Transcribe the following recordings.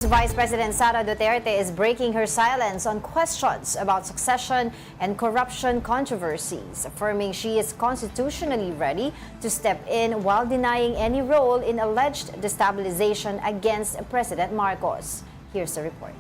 Vice President Sara Duterte is breaking her silence on questions about succession and corruption controversies, affirming she is constitutionally ready to step in while denying any role in alleged destabilization against President Marcos. Here's the report.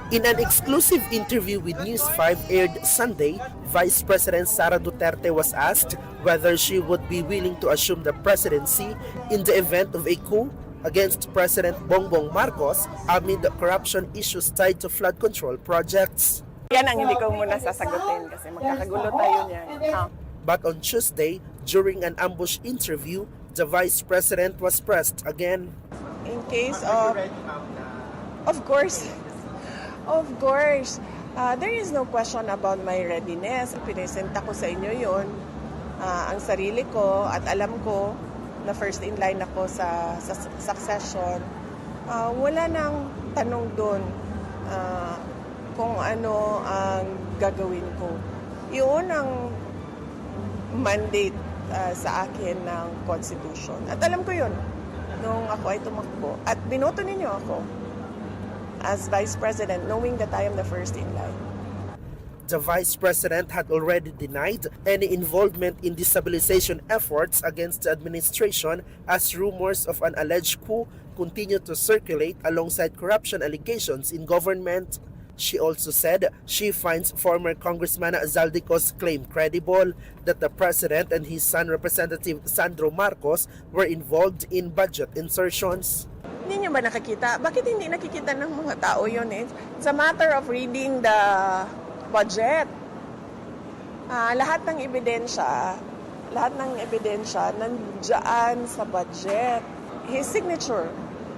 In an exclusive interview with News 5 aired Sunday, Vice President Sara Duterte was asked whether she would be willing to assume the presidency in the event of a coup against President Bongbong Marcos amid the corruption issues tied to flood control projects. Yan ang hindi ko muna sasagutin kasi magkakagulo tayo niyan. But on Tuesday, during an ambush interview, the Vice President was pressed again. In case of course, there is no question about my readiness. Pinesenta ko sa inyo yon ang sarili ko at alam ko na first in line ako sa succession. Wala nang tanong doon kung ano ang gagawin ko. Yun ang mandate sa akin ng Constitution. At alam ko yun nung ako ay tumakbo. At binoto ninyo ako as Vice President, knowing that I am the first in line. The Vice President had already denied any involvement in destabilization efforts against the administration as rumors of an alleged coup continue to circulate alongside corruption allegations in government. She also said she finds former Congressman Zaldico's claim credible that the President and his son Representative Sandro Marcos were involved in budget insertions. Hindi niyo ba nakikita? Bakit hindi nakikita ng mga tao yun eh? It's a matter of reading the budget. Lahat ng ebidensya nandiyan sa budget. His signature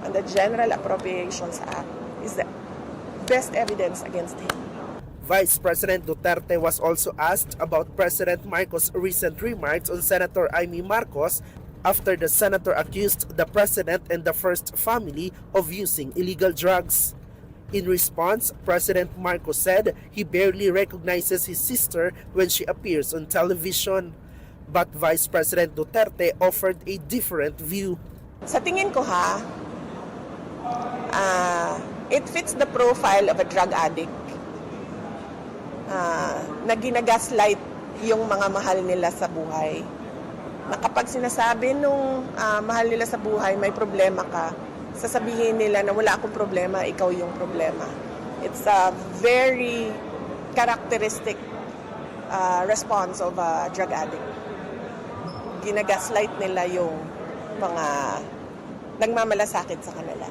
on the General Appropriations Act is the best evidence against him. Vice President Duterte was also asked about President Marcos' recent remarks on Senator Amy Marcos after the senator accused the president and the first family of using illegal drugs. In response, President Marcos said he barely recognizes his sister when she appears on television. But Vice President Duterte offered a different view. Sa tingin ko it fits the profile of a drug addict na ginagaslight yung mga mahal nila sa buhay. Na kapag sinasabi nung mahal nila sa buhay, may problema ka, sasabihin nila na wala akong problema, ikaw yung problema. It's a very characteristic response of a drug addict. Ginagaslight nila yung mga nagmamalasakit sa kanila.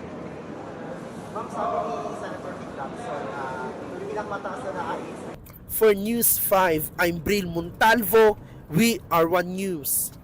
For News 5, I'm Bril Montalvo. We are One News.